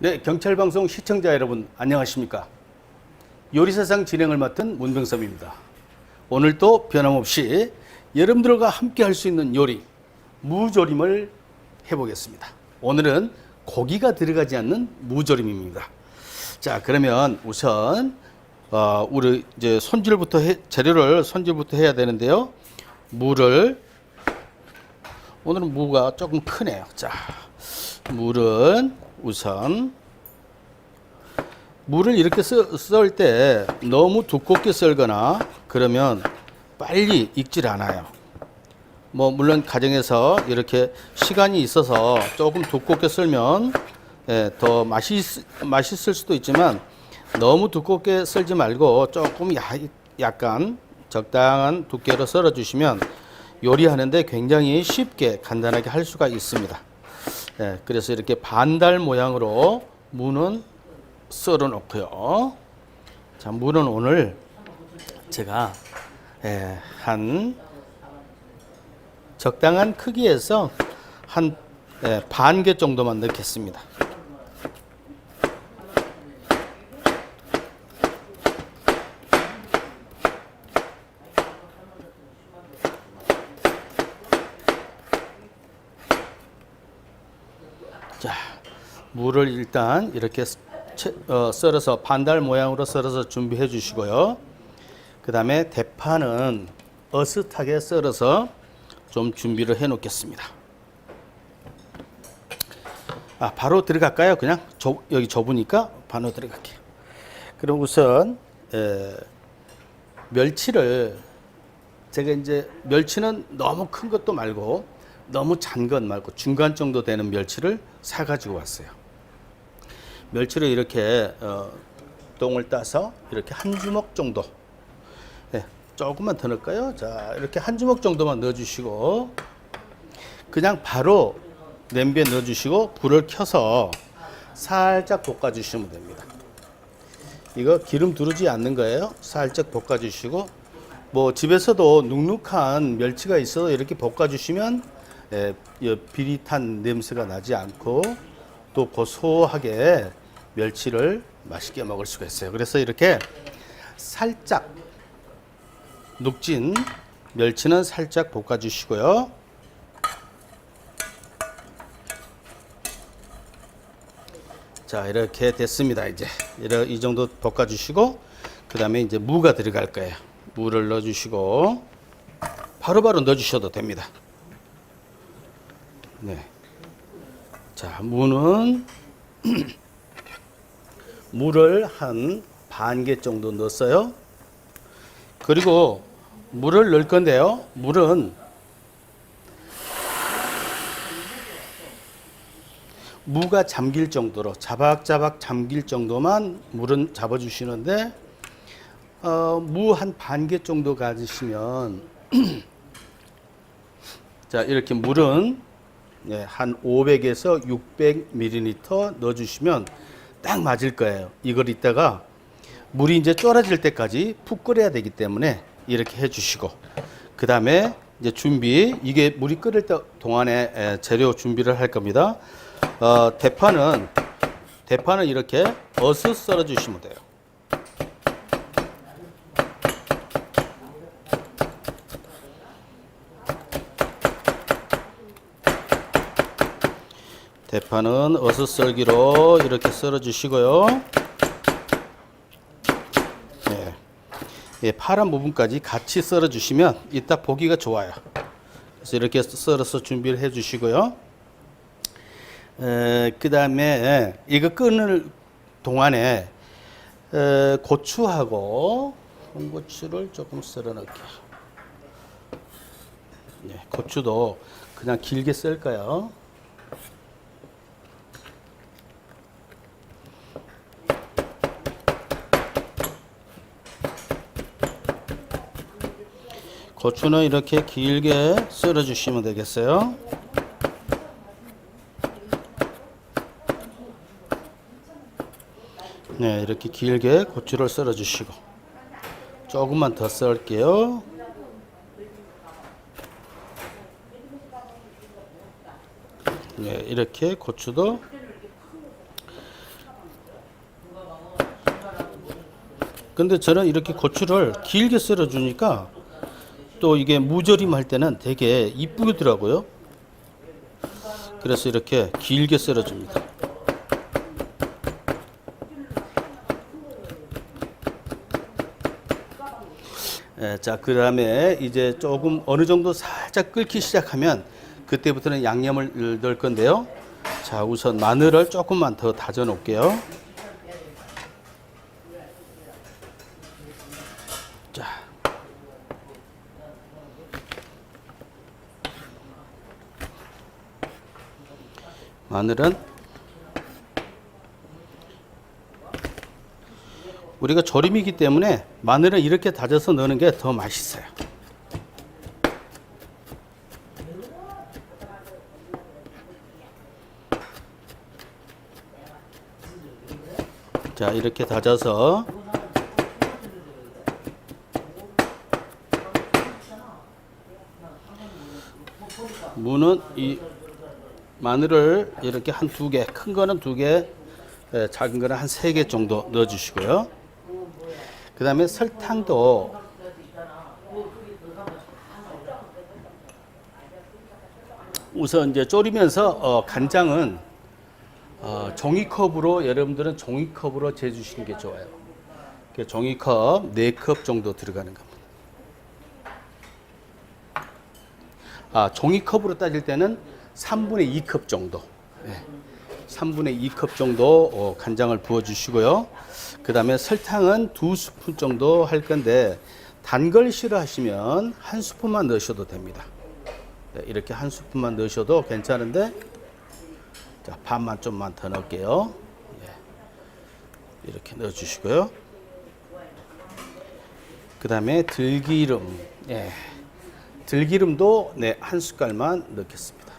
네, 경찰방송 시청자 여러분 안녕하십니까? 요리사상 진행을 맡은 문병섭입니다. 오늘도 변함없이 여러분들과 함께 할 수 있는 요리, 무조림을 해보겠습니다. 오늘은 고기가 들어가지 않는 무조림입니다. 자, 그러면 우선 우리 이제 재료를 손질부터 해야 되는데요. 오늘은 무가 조금 크네요. 자, 우선 물을 이렇게 썰 때 너무 두껍게 썰거나 그러면 빨리 익질 않아요. 물론 가정에서 이렇게 시간이 있어서 조금 두껍게 썰면 더 맛있을 수도 있지만 너무 두껍게 썰지 말고 조금 약간 적당한 두께로 썰어 주시면 요리하는데 굉장히 쉽게 간단하게 할 수가 있습니다. 그래서 이렇게 반달 모양으로 무는 썰어 놓고요. 자, 무는 오늘 제가 한 적당한 크기에서 한 반 개 정도만 넣겠습니다. 자, 무를 일단 이렇게 썰어서 반달 모양으로 썰어서 준비해 주시고요. 그 다음에 대파는 어슷하게 썰어서 좀 준비를 해 놓겠습니다. 바로 들어갈까요? 그냥 여기 좁으니까 바로 들어갈게요. 그럼 우선 멸치를 제가 이제 멸치는 너무 큰 것도 말고 너무 잔 것 말고 중간 정도 되는 멸치를 사 가지고 왔어요. 멸치를 이렇게 똥을 따서 이렇게 한 주먹 정도, 조금만 더 넣을까요? 자, 이렇게 한 주먹 정도만 넣어주시고 그냥 바로 냄비에 넣어주시고 불을 켜서 살짝 볶아주시면 됩니다. 이거 기름 두르지 않는 거예요. 살짝 볶아주시고 집에서도 눅눅한 멸치가 있어도 이렇게 볶아주시면 비릿한 냄새가 나지 않고 또 고소하게 멸치를 맛있게 먹을 수가 있어요. 그래서 이렇게 살짝 눅진 멸치는 살짝 볶아주시고요. 자, 이렇게 됐습니다. 이제 이 정도 볶아주시고 그 다음에 이제 무가 들어갈 거예요. 무를 넣어주시고 바로바로 넣어주셔도 됩니다. 네. 자, 무는 물을 한 반 개 정도 넣었어요. 그리고 물을 넣을 건데요. 물은 무가 잠길 정도로 자박자박 잠길 정도만 물은 잡아주시는데 무 한 반 개 정도 가지시면 자, 이렇게 물은 한 500에서 600ml 넣어주시면 딱 맞을 거예요. 이걸 이따가 물이 이제 쫄아질 때까지 푹 끓여야 되기 때문에 이렇게 해주시고 그 다음에 이제 이게 물이 끓을 동안에 재료 준비를 할 겁니다. 대파는 이렇게 어슷 썰어 주시면 돼요. 대파는 어슷 썰기로 이렇게 썰어 주시고요. 파란 부분까지 같이 썰어 주시면 이따 보기가 좋아요. 그래서 이렇게 썰어서 준비를 해 주시고요. 그 다음에 이거 끓는 동안에 고추하고 홍고추를 조금 썰어 넣을게요. 고추도 그냥 길게 썰까요? 고추는 이렇게 길게 썰어 주시면 되겠어요. 네, 이렇게 길게 고추를 썰어 주시고 조금만 더 썰게요. 네, 이렇게 고추도 근데 저는 이렇게 고추를 길게 썰어 주니까 또 이게 무절임 할 때는 되게 이쁘더라고요. 그래서 이렇게 길게 썰어 줍니다. 자, 그 다음에 이제 조금 어느 정도 살짝 끓기 시작하면 그때부터는 양념을 넣을 건데요. 자, 우선 마늘을 조금만 더 다져 놓을게요. 자, 마늘은 우리가 조림이기 때문에 마늘은 이렇게 다져서 넣는 게 더 맛있어요. 자, 이렇게 다져서 무는 이 마늘을 이렇게 한 2개, 큰 거는 2개, 작은 거는 한 3개 정도 넣어 주시고요. 그 다음에 설탕도 우선 이제 졸이면서 간장은 종이컵으로, 여러분들은 종이컵으로 재주시는 게 좋아요. 종이컵 4컵 정도 들어가는 겁니다. 종이컵으로 따질 때는 3분의 2컵 정도. 네. 3분의 2컵 정도 간장을 부어 주시고요. 그 다음에 설탕은 2스푼 정도 할 건데, 단 걸 싫어하시면 1스푼만 넣으셔도 됩니다. 네, 이렇게 1스푼만 넣으셔도 괜찮은데, 자, 반만 좀만 더 넣을게요. 예. 이렇게 넣어 주시고요. 그 다음에 들기름. 예. 들기름도 네, 1숟갈만 넣겠습니다.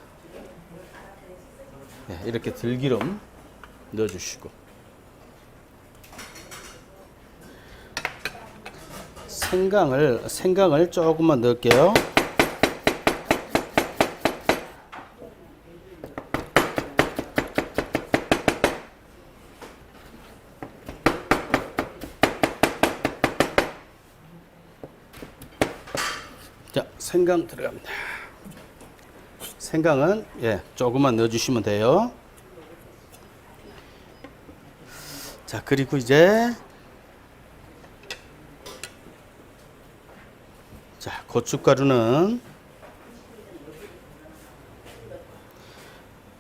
네, 이렇게 들기름 넣어주시고, 생강을 조금만 넣을게요. 자, 생강 들어갑니다. 생강은 조금만 넣어주시면 돼요. 자, 그리고 이제 자, 고춧가루는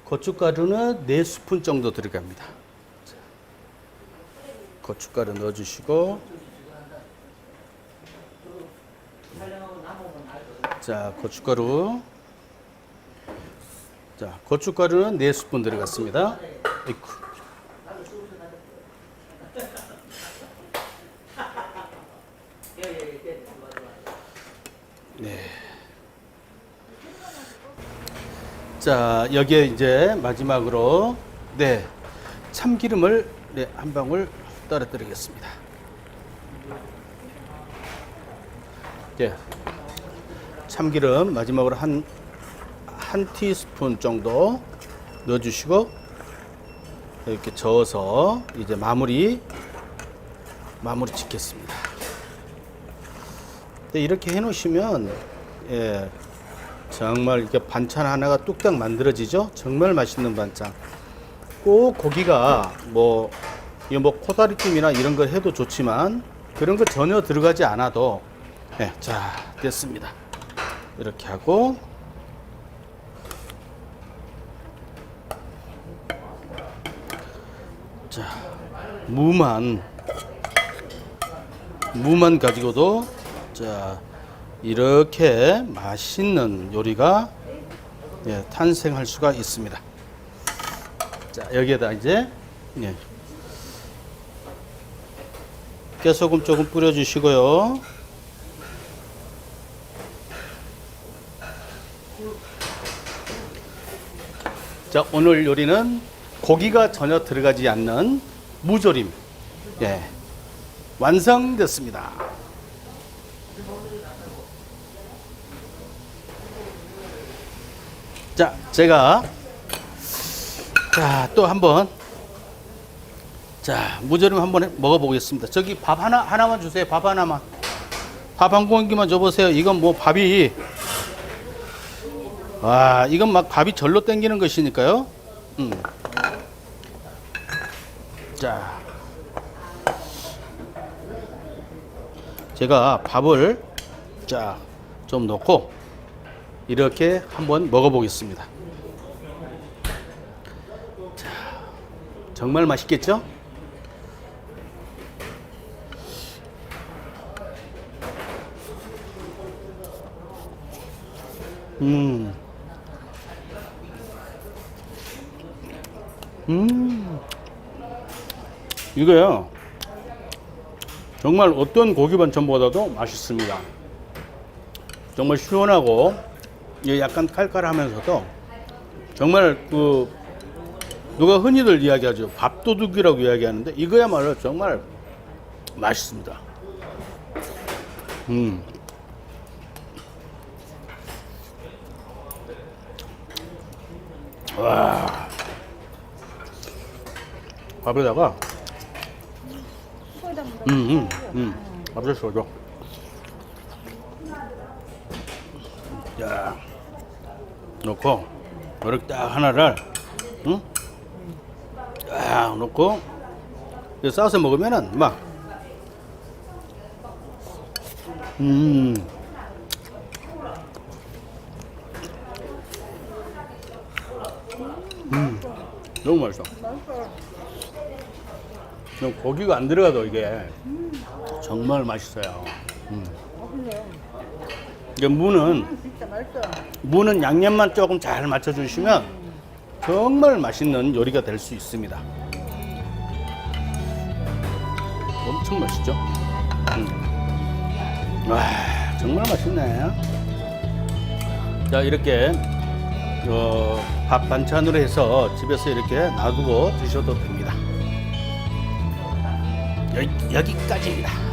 4스푼 정도 들어갑니다. 자, 고춧가루 넣어주시고, 자, 고춧가루는 4스푼 들어갔습니다. 네. 자, 여기에 이제 마지막으로 참기름을 한 방울 떨어뜨리겠습니다. 참기름 마지막으로 한 티스푼 정도 넣어주시고, 이렇게 저어서 이제 마무리 짓겠습니다. 이렇게 해 놓으시면 정말 이렇게 반찬 하나가 뚝딱 만들어지죠. 정말 맛있는 반찬. 꼭 고기가 코다리찜이나 이런 걸 해도 좋지만, 그런 거 전혀 들어가지 않아도 자, 됐습니다. 이렇게 하고, 자, 무만 가지고도 자, 이렇게 맛있는 요리가 탄생할 수가 있습니다. 자, 여기에다 이제 깨소금 조금 뿌려주시고요. 자, 오늘 요리는 고기가 전혀 들어가지 않는 무조림 완성됐습니다. 자, 제가 또 한번 자, 무절임 한번 먹어보겠습니다. 저기 밥 하나만 주세요. 밥 하나만. 밥 한 공기만 줘보세요. 이건 뭐 밥이, 와, 이건 막 밥이 절로 땡기는 것이니까요. 자, 제가 밥을 자, 좀 넣고 이렇게 한번 먹어보겠습니다. 자, 정말 맛있겠죠? 이거요. 정말 어떤 고기 반찬보다도 맛있습니다. 정말 시원하고 약간 칼칼하면서도 정말 그 누가 흔히들 이야기하죠. 밥도둑이라고 이야기하는데 이거야말로 정말 맛있습니다. 와. 밥에다가 밥을 써줘. 자, 넣고 이렇게 딱 하나를 딱 넣고 싸서 먹으면은 막 너무 맛있어. 그냥 고기가 안 들어가도 이게 정말 맛있어요. 이게 무는 양념만 조금 잘 맞춰주시면 정말 맛있는 요리가 될 수 있습니다. 엄청 맛있죠? 와, 정말 맛있네. 자, 이렇게 밥 반찬으로 해서 집에서 이렇게 놔두고 드셔도 됩니다. 여기까지입니다.